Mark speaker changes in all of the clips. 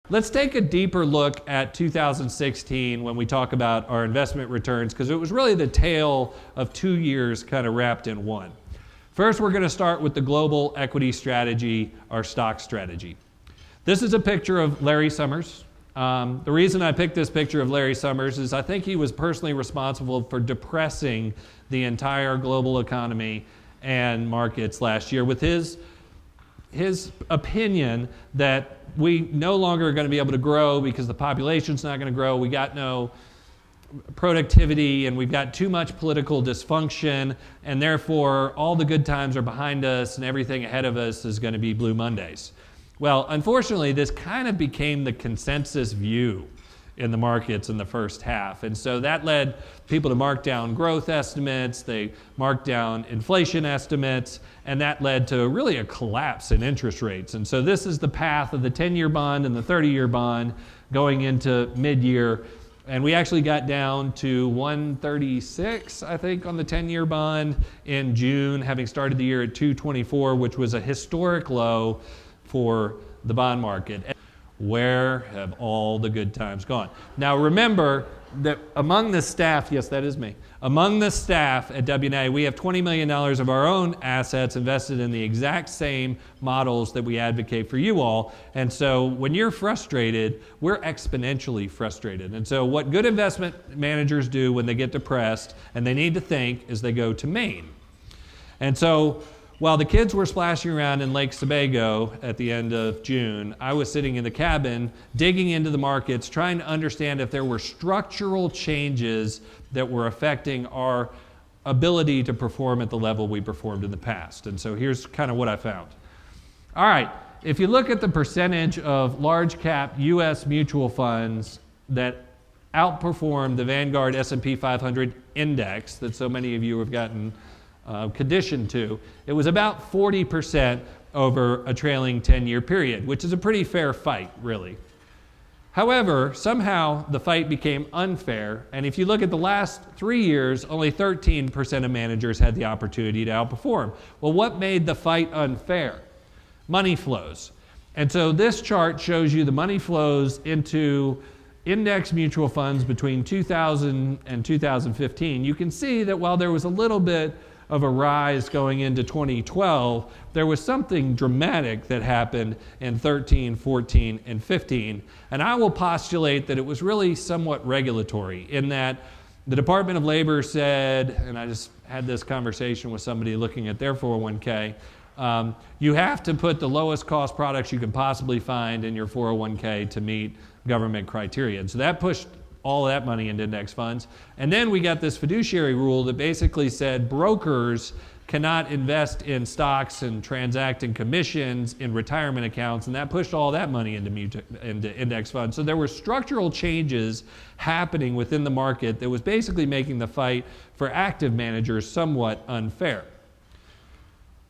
Speaker 1: Let's take a deeper look at 2016 when we talk about our investment returns, because it was really the tale of 2 years kind of wrapped in one. First, we're going to start with the global equity strategy, our stock strategy. This is a picture of Larry Summers. The reason I picked this picture of Larry Summers is I think he was personally responsible for depressing the entire global economy and markets last year with his opinion that we no longer are going to be able to grow because the population's not going to grow. We got no productivity and we've got too much political dysfunction, and therefore all the good times are behind us and everything ahead of us is going to be Blue Mondays. Well, unfortunately, this kind of became the consensus view in the markets in the first half. And so that led people to mark down growth estimates, they marked down inflation estimates, and that led to really a collapse in interest rates. And so this is the path of the 10-year bond and the 30-year bond going into mid-year. And we actually got down to 136, I think, on the 10-year bond in June, having started the year at 224, which was a historic low for the bond market. Where have all the good times gone? Now remember that among the staff, yes, that is me, among the staff at W&A, we have $20 million of our own assets invested in the exact same models that we advocate for you all. And so when you're frustrated, we're exponentially frustrated. And so what good investment managers do when they get depressed and they need to think is they go to Maine. And so while the kids were splashing around in Lake Sebago at the end of June, I was sitting in the cabin, digging into the markets, trying to understand if there were structural changes that were affecting our ability to perform at the level we performed in the past. And so here's kind of what I found. All right, if you look at the percentage of large cap U.S. mutual funds that outperformed the Vanguard S&P 500 index that so many of you have gotten conditioned to, it was about 40% over a trailing 10-year period, which is a pretty fair fight, really. However, somehow the fight became unfair, and if you look at the last 3 years, only 13% of managers had the opportunity to outperform. Well, what made the fight unfair? Money flows. And so this chart shows you the money flows into index mutual funds between 2000 and 2015. You can see that while there was a little bit of a rise going into 2012, there was something dramatic that happened in 13, 14, and 15. And I will postulate that it was really somewhat regulatory in that the Department of Labor said, and I just had this conversation with somebody looking at their 401k, you have to put the lowest cost products you can possibly find in your 401k to meet government criteria. And so that pushed all of that money into index funds. And then we got this fiduciary rule that basically said brokers cannot invest in stocks and transact in commissions in retirement accounts, and that pushed all that money into index funds. So there were structural changes happening within the market that was basically making the fight for active managers somewhat unfair.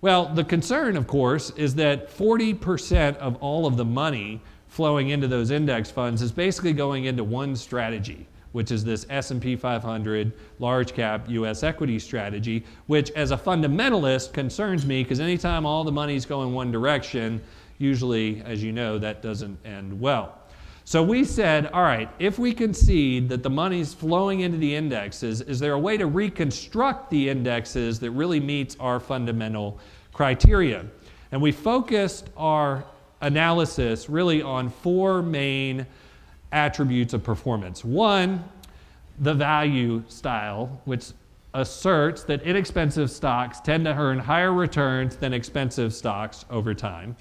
Speaker 1: Well, the concern, of course, is that 40% of all of the money flowing into those index funds is basically going into one strategy, which is this S&P 500 large cap US equity strategy, which as a fundamentalist concerns me because anytime all the money's going one direction, usually, as you know, that doesn't end well. So we said, all right, if we concede that the money's flowing into the indexes, is there a way to reconstruct the indexes that really meets our fundamental criteria? And we focused our analysis really on four main attributes of performance. One, the value style, which asserts that inexpensive stocks tend to earn higher returns than expensive stocks over time.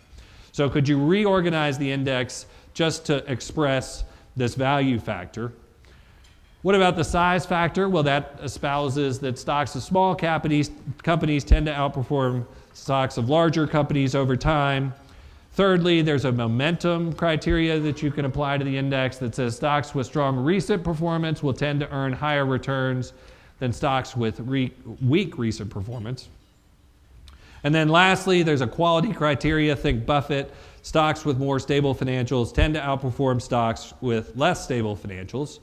Speaker 1: So could you reorganize the index just to express this value factor? What about the size factor? Well, that espouses that stocks of small companies tend to outperform stocks of larger companies over time. Thirdly, there's a momentum criteria that you can apply to the index that says stocks with strong recent performance will tend to earn higher returns than stocks with weak recent performance. And then lastly, there's a quality criteria. Think Buffett. Stocks with more stable financials tend to outperform stocks with less stable financials.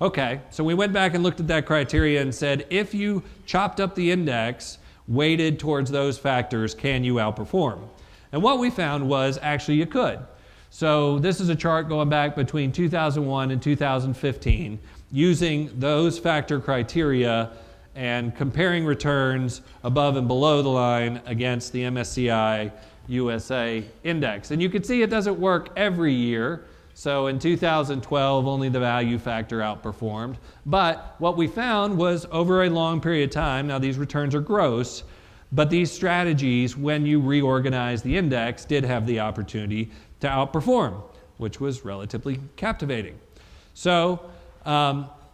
Speaker 1: Okay, so we went back and looked at that criteria and said, if you chopped up the index weighted towards those factors, can you outperform? And what we found was actually you could. So this is a chart going back between 2001 and 2015, using those factor criteria and comparing returns above and below the line against the MSCI USA index. And you can see it doesn't work every year. So in 2012, only the value factor outperformed. But what we found was over a long period of time, now these returns are gross, but these strategies, when you reorganize the index, did have the opportunity to outperform, which was relatively captivating. So,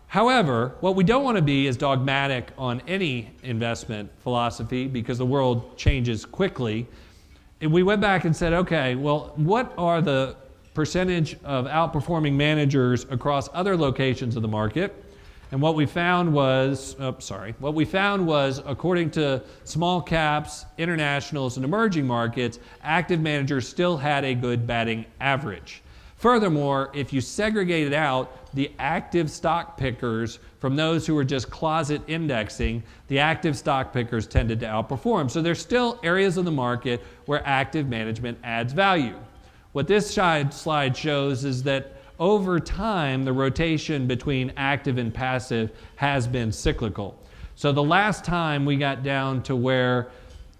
Speaker 1: however, what we don't want to be is dogmatic on any investment philosophy because the world changes quickly. And we went back and said, okay, well, what are the percentage of outperforming managers across other locations of the market? And what we found was, according to small caps, internationals, and emerging markets, active managers still had a good batting average. Furthermore, if you segregated out the active stock pickers from those who were just closet indexing, the active stock pickers tended to outperform. So there's still areas of the market where active management adds value. What this slide shows is that over time, the rotation between active and passive has been cyclical. So the last time we got down to where,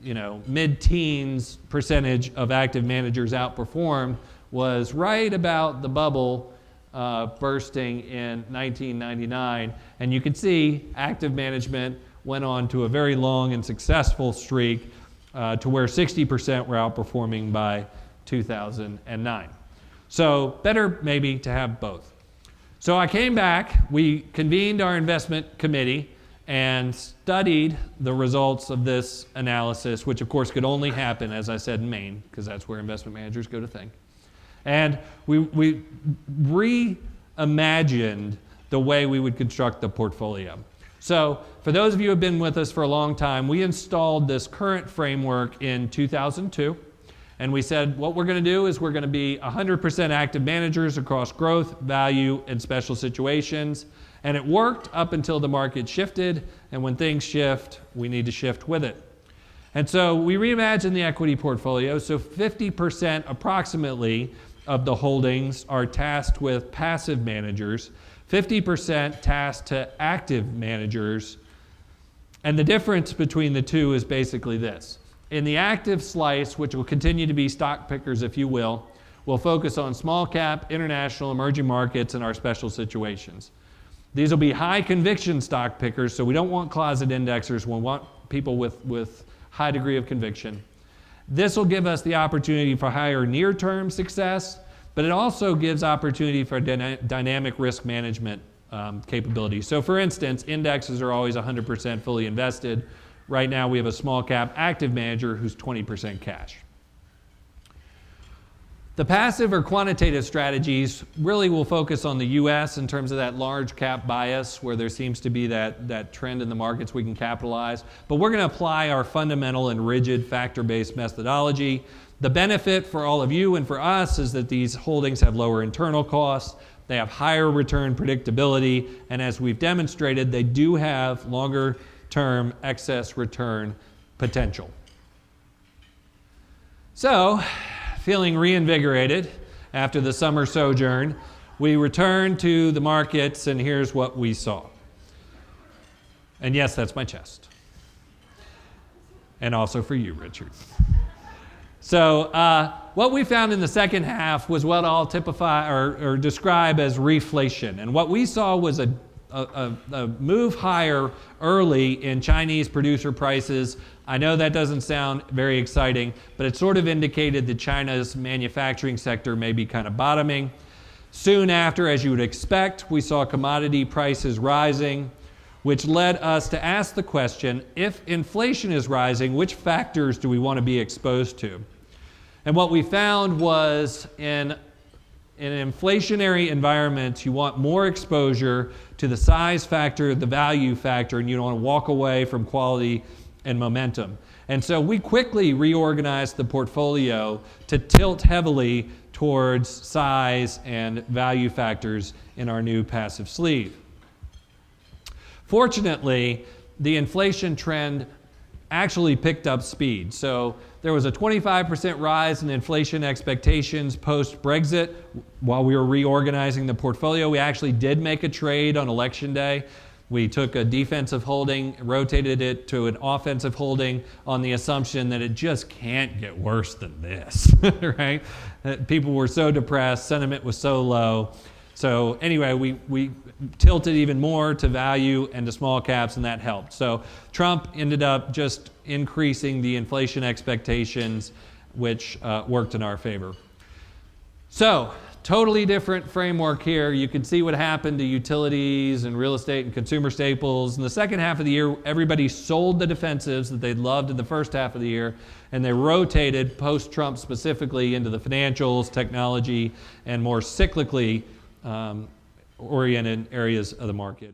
Speaker 1: mid-teens percentage of active managers outperformed was right about the bubble bursting in 1999. And you can see active management went on to a very long and successful streak to where 60% were outperforming by 2009. So better maybe to have both. So I came back, we convened our investment committee and studied the results of this analysis, which of course could only happen, as I said, in Maine, because that's where investment managers go to think. And we reimagined the way we would construct the portfolio. So for those of you who have been with us for a long time, we installed this current framework in 2002. And we said what we're going to do is we're going to be 100% active managers across growth, value, and special situations. And it worked up until the market shifted. And when things shift, we need to shift with it. And so we reimagined the equity portfolio. So 50% approximately of the holdings are tasked with passive managers, 50% tasked to active managers. And the difference between the two is basically this. In the active slice, which will continue to be stock pickers, if you will, we'll focus on small cap, international, emerging markets, and our special situations. These will be high conviction stock pickers, so we don't want closet indexers. We want people with high degree of conviction. This will give us the opportunity for higher near-term success, but it also gives opportunity for dynamic risk management capabilities. So for instance, indexes are always 100% fully invested. Right now we have a small cap active manager who's 20% cash. The passive or quantitative strategies really will focus on the US in terms of that large cap bias where there seems to be that trend in the markets we can capitalize. But we're going to apply our fundamental and rigid factor-based methodology. The benefit for all of you and for us is that these holdings have lower internal costs, they have higher return predictability, and as we've demonstrated, they do have longer term excess return potential. So, feeling reinvigorated after the summer sojourn, we returned to the markets and here's what we saw. And yes, that's my chest. And also for you, Richard. So what we found in the second half was what I'll typify or describe as reflation. And what we saw was a move higher early in Chinese producer prices. I know that doesn't sound very exciting, but it sort of indicated that China's manufacturing sector may be kind of bottoming. Soon after, as you would expect, we saw commodity prices rising, which led us to ask the question, if inflation is rising, which factors do we want to be exposed to? And what we found was in inflationary environments, you want more exposure to the size factor, the value factor, and you don't want to walk away from quality and momentum. And so we quickly reorganized the portfolio to tilt heavily towards size and value factors in our new passive sleeve. Fortunately, the inflation trend actually picked up speed. So there was a 25% rise in inflation expectations post-Brexit. While we were reorganizing the portfolio, we actually did make a trade on election day. We took a defensive holding, rotated it to an offensive holding on the assumption that it just can't get worse than this, right? People were so depressed, sentiment was so low. So anyway, we tilted even more to value and to small caps, and that helped. So Trump ended up just increasing the inflation expectations, which worked in our favor. So totally different framework here. You can see what happened to utilities and real estate and consumer staples. In the second half of the year, everybody sold the defensives that they'd loved in the first half of the year, and they rotated post-Trump specifically into the financials, technology, and more cyclically oriented areas of the market.